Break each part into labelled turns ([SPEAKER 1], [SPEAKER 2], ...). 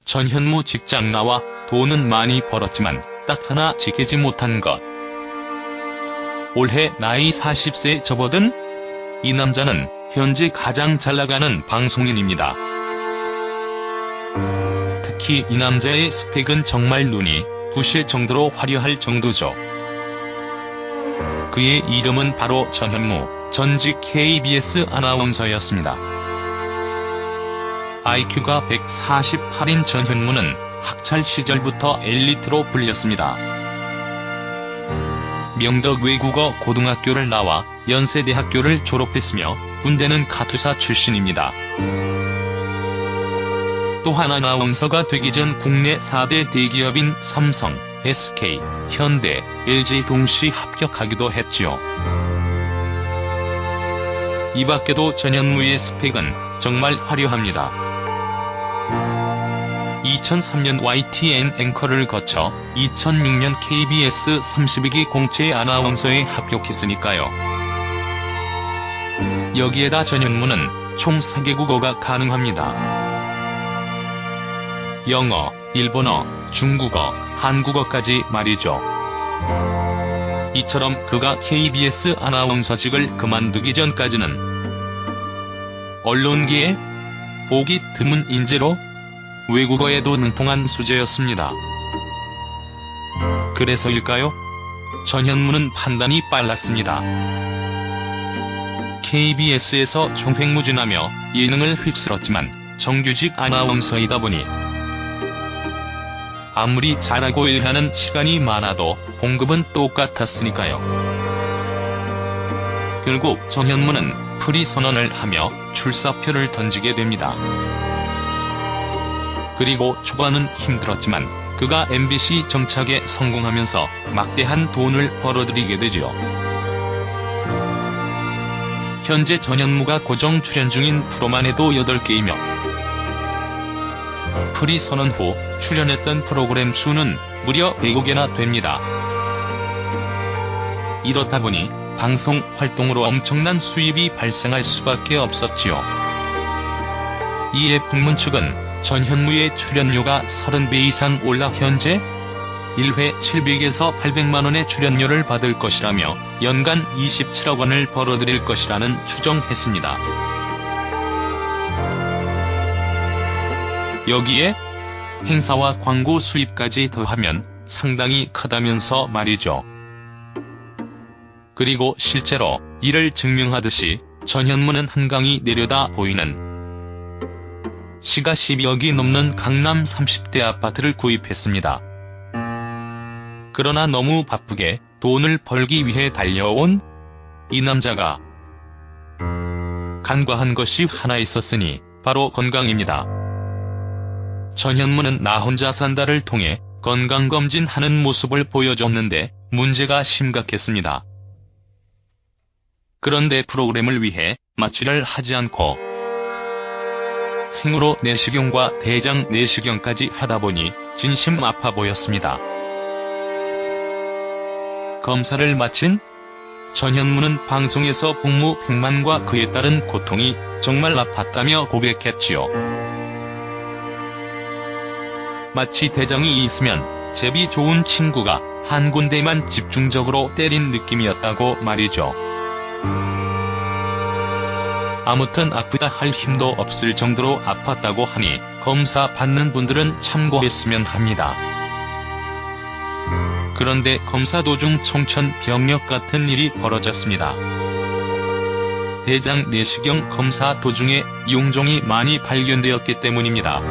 [SPEAKER 1] 전현무 직장 나와 돈은 많이 벌었지만 딱 하나 지키지 못한 것. 올해 나이 40세에 접어든 이 남자는 현재 가장 잘나가는 방송인입니다. 특히 이 남자의 스펙은 정말 눈이 부실 정도로 화려할 정도죠. 그의 이름은 바로 전현무, 전직 KBS 아나운서였습니다. IQ가 148인 전현무는 학창 시절부터 엘리트로 불렸습니다. 명덕 외국어 고등학교를 나와 연세대학교를 졸업했으며 군대는 가투사 출신입니다. 또한 아나운서가 되기 전 국내 4대 대기업인 삼성, SK, 현대, LG 동시 합격하기도 했지요. 이 밖에도 전현무의 스펙은 정말 화려합니다. 2003년 YTN 앵커를 거쳐 2006년 KBS 32기 공채 아나운서에 합격했으니까요. 여기에다 전현무는 총 4개국어가 가능합니다. 영어, 일본어, 중국어, 한국어까지 말이죠. 이처럼 그가 KBS 아나운서직을 그만두기 전까지는 언론계에 보기 드문 인재로 외국어에도 능통한 수재였습니다. 그래서일까요? 전현무는 판단이 빨랐습니다. KBS에서 총횡무진하며 예능을 휩쓸었지만 정규직 아나운서이다 보니 아무리 잘하고 일하는 시간이 많아도 봉급은 똑같았으니까요. 결국 전현무는 프리 선언을 하며 출사표를 던지게 됩니다. 그리고 초반은 힘들었지만 그가 MBC 정착에 성공하면서 막대한 돈을 벌어들이게 되지요. 현재 전현무가 고정 출연 중인 프로만 해도 8개이며 프리 선언 후 출연했던 프로그램 수는 무려 100개나 됩니다. 이렇다 보니 방송 활동으로 엄청난 수입이 발생할 수밖에 없었지요. 이에 풍문 측은 전현무의 출연료가 30배 이상 올라 현재 1회 700에서 800만원의 출연료를 받을 것이라며 연간 27억 원을 벌어들일 것이라는 추정했습니다. 여기에 행사와 광고 수입까지 더하면 상당히 크다면서 말이죠. 그리고 실제로 이를 증명하듯이 전현무는 한강이 내려다 보이는 시가 12억이 넘는 강남 30대 아파트를 구입했습니다. 그러나 너무 바쁘게 돈을 벌기 위해 달려온 이 남자가 간과한 것이 하나 있었으니 바로 건강입니다. 전현무는 나 혼자 산다를 통해 건강검진하는 모습을 보여줬는데 문제가 심각했습니다. 그런데 프로그램을 위해 마취를 하지 않고 생으로 내시경과 대장 내시경까지 하다보니 진심 아파 보였습니다. 검사를 마친 전현무는 방송에서 복무백만과 그에 따른 고통이 정말 아팠다며 고백했지요. 마치 대장이 있으면 제비 좋은 친구가 한 군데만 집중적으로 때린 느낌이었다고 말이죠. 아무튼 아프다 할 힘도 없을 정도로 아팠다고 하니 검사 받는 분들은 참고했으면 합니다. 그런데 검사 도중 청천벽력 같은 일이 벌어졌습니다. 대장 내시경 검사 도중에 용종이 많이 발견되었기 때문입니다.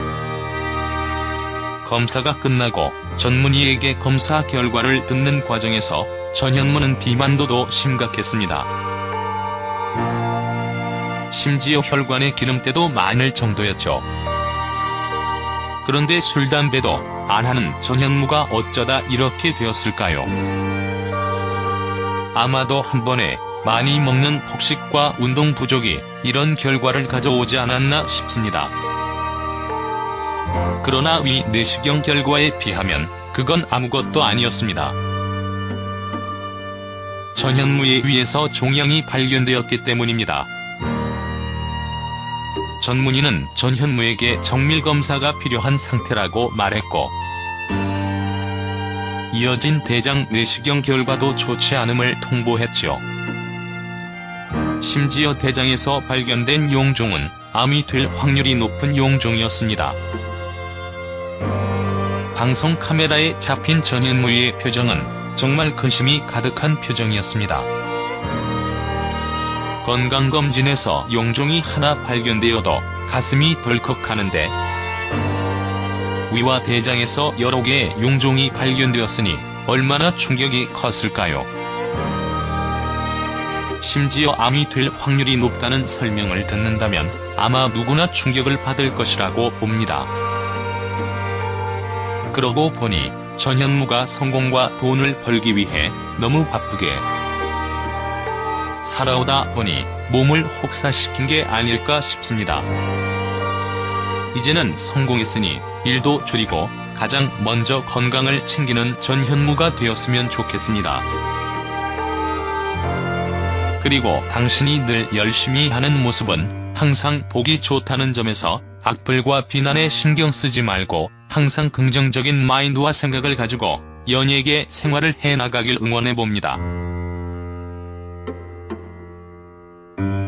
[SPEAKER 1] 검사가 끝나고 전문의에게 검사 결과를 듣는 과정에서 전현무는 비만도도 심각했습니다. 심지어 혈관에 기름때도 많을 정도였죠. 그런데 술, 담배도 안 하는 전현무가 어쩌다 이렇게 되었을까요? 아마도 한 번에 많이 먹는 폭식과 운동 부족이 이런 결과를 가져오지 않았나 싶습니다. 그러나 위 내시경 결과에 비하면 그건 아무것도 아니었습니다. 전현무의 위에서 종양이 발견되었기 때문입니다. 전문의는 전현무에게 정밀검사가 필요한 상태라고 말했고, 이어진 대장 내시경 결과도 좋지 않음을 통보했죠. 심지어 대장에서 발견된 용종은 암이 될 확률이 높은 용종이었습니다. 방송 카메라에 잡힌 전현무의 표정은 정말 근심이 가득한 표정이었습니다. 건강검진에서 용종이 하나 발견되어도 가슴이 덜컥하는데, 위와 대장에서 여러 개의 용종이 발견되었으니 얼마나 충격이 컸을까요? 심지어 암이 될 확률이 높다는 설명을 듣는다면 아마 누구나 충격을 받을 것이라고 봅니다. 그러고 보니 전현무가 성공과 돈을 벌기 위해 너무 바쁘게 살아오다 보니 몸을 혹사시킨 게 아닐까 싶습니다. 이제는 성공했으니 일도 줄이고 가장 먼저 건강을 챙기는 전현무가 되었으면 좋겠습니다. 그리고 당신이 늘 열심히 하는 모습은 항상 보기 좋다는 점에서 악플과 비난에 신경 쓰지 말고 항상 긍정적인 마인드와 생각을 가지고 연예계 생활을 해나가길 응원해봅니다.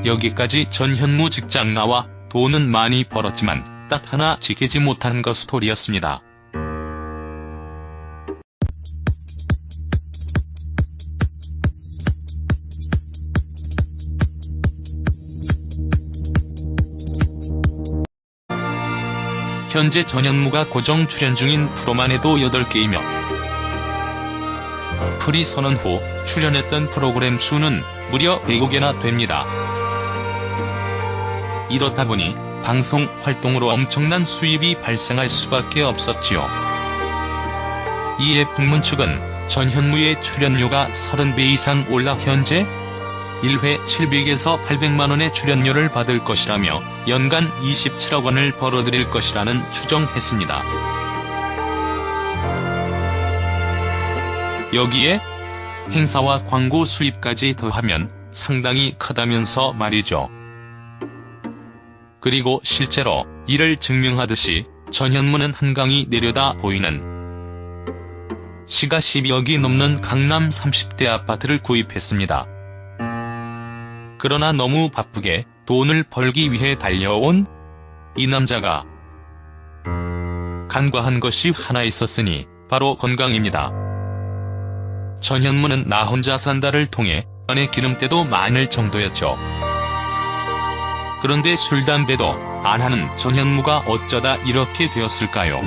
[SPEAKER 1] 여기까지 전현무 직장 나와 돈은 많이 벌었지만 딱 하나 지키지 못한 것 스토리였습니다. 현재 전현무가 고정 출연 중인 프로만 해도 8개이며 프리 선언 후 출연했던 프로그램 수는 무려 100개나 됩니다. 이렇다 보니 방송 활동으로 엄청난 수입이 발생할 수밖에 없었지요. 이에 북문 측은 전현무의 출연료가 30배 이상 올라 현재 1회 700에서 800만원의 출연료를 받을 것이라며 연간 27억 원을 벌어들일 것이라는 추정했습니다. 여기에 행사와 광고 수입까지 더하면 상당히 크다면서 말이죠. 그리고 실제로 이를 증명하듯이 전현무는 한강이 내려다 보이는 시가 12억이 넘는 강남 30대 아파트를 구입했습니다. 그러나 너무 바쁘게 돈을 벌기 위해 달려온 이 남자가 간과한 것이 하나 있었으니 바로 건강입니다. 전현무는 나 혼자 산다를 통해 안에 기름때도 많을 정도였죠. 그런데 술 담배도 안 하는 전현무가 어쩌다 이렇게 되었을까요?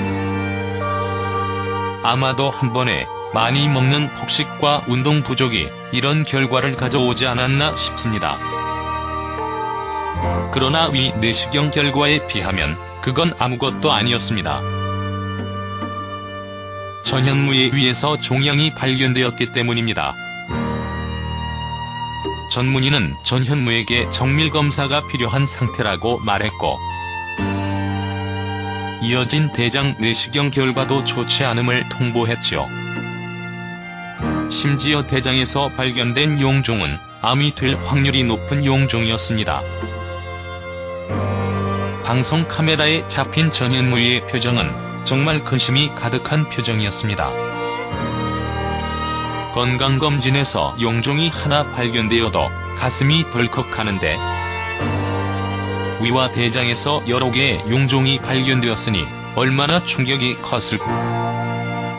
[SPEAKER 1] 아마도 한 번에 많이 먹는 폭식과 운동 부족이 이런 결과를 가져오지 않았나 싶습니다. 그러나 위 내시경 결과에 비하면 그건 아무것도 아니었습니다. 전현무의 위에서 종양이 발견되었기 때문입니다. 전문의는 전현무에게 정밀검사가 필요한 상태라고 말했고, 이어진 대장 내시경 결과도 좋지 않음을 통보했죠. 심지어 대장에서 발견된 용종은 암이 될 확률이 높은 용종이었습니다. 방송 카메라에 잡힌 전현무의 표정은 정말 근심이 가득한 표정이었습니다. 건강검진에서 용종이 하나 발견되어도 가슴이 덜컥하는데, 위와 대장에서 여러 개의 용종이 발견되었으니 얼마나 충격이 컸을까.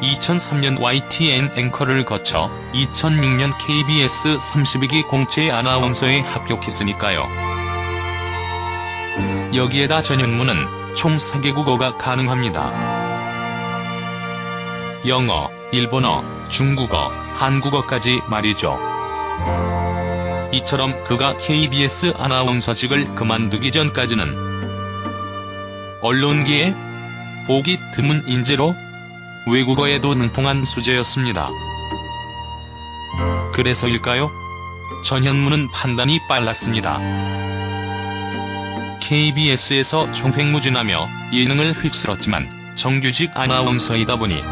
[SPEAKER 1] 2003년 YTN 앵커를 거쳐 2006년 KBS 32기 공채 아나운서에 합격했으니까요. 여기에다 전현무는 총 4개국어가 가능합니다. 영어, 일본어, 중국어, 한국어까지 말이죠. 이처럼 그가 KBS 아나운서직을 그만두기 전까지는 언론계에 보기 드문 인재로 외국어에도 능통한 수재였습니다. 그래서일까요? 전현무는 판단이 빨랐습니다. KBS에서 총횡무진하며 예능을 휩쓸었지만 정규직 아나운서이다 보니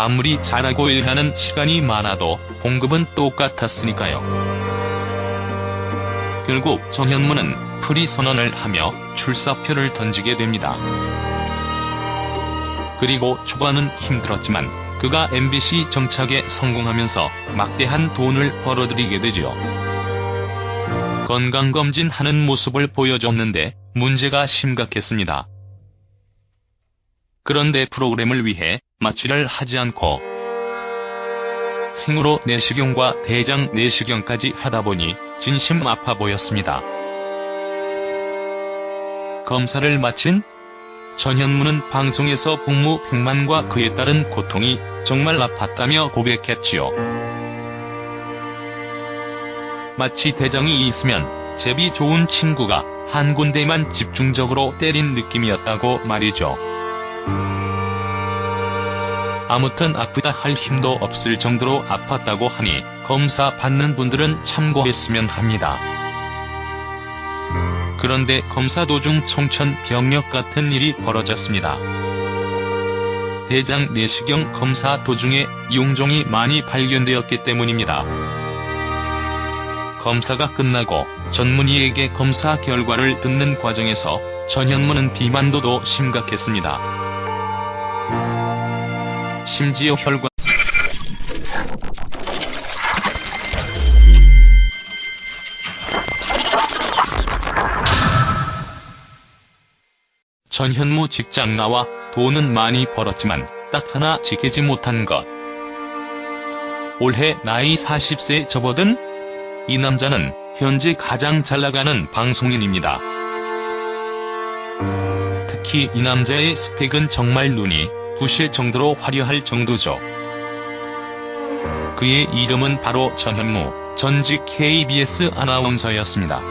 [SPEAKER 1] 아무리 잘하고 일하는 시간이 많아도 봉급은 똑같았으니까요. 결국 전현무는 프리 선언을 하며 출사표를 던지게 됩니다. 그리고 초반은 힘들었지만 그가 MBC 정착에 성공하면서 막대한 돈을 벌어들이게 되지요. 건강검진하는 모습을 보여줬는데 문제가 심각했습니다. 그런데 프로그램을 위해 마취를 하지 않고 생으로 내시경과 대장 내시경까지 하다보니 진심 아파 보였습니다. 검사를 마친 전현무는 방송에서 복무백만과 그에 따른 고통이 정말 아팠다며 고백했지요. 마치 대장이 있으면 제비 좋은 친구가 한 군데만 집중적으로 때린 느낌이었다고 말이죠. 아무튼 아프다 할 힘도 없을 정도로 아팠다고 하니 검사 받는 분들은 참고했으면 합니다. 그런데 검사 도중 청천벽력 같은 일이 벌어졌습니다. 대장 내시경 검사 도중에 용종이 많이 발견되었기 때문입니다. 검사가 끝나고 전문의에게 검사 결과를 듣는 과정에서 전현무는 비만도도 심각했습니다. 심지어 혈관 전현무 직장 나와 돈은 많이 벌었지만 딱 하나 지키지 못한 것. 올해 나이 40세 접어든 이 남자는 현재 가장 잘나가는 방송인입니다. 특히 이 남자의 스펙은 정말 눈이 부실 정도로 화려할 정도죠. 그의 이름은 바로 전현무, 전직 KBS 아나운서였습니다.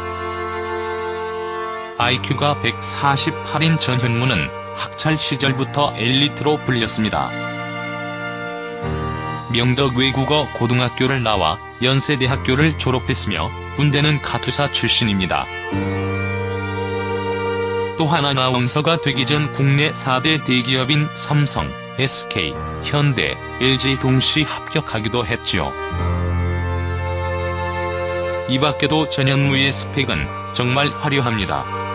[SPEAKER 1] IQ가 148인 전현무는 학창 시절부터 엘리트로 불렸습니다. 명덕 외국어 고등학교를 나와 연세대학교를 졸업했으며 군대는 가투사 출신입니다. 또한 아나운서가 되기 전 국내 4대 대기업인 삼성, SK, 현대, LG 동시 합격하기도 했지요. 이 밖에도 전현무의 스펙은 정말 화려합니다.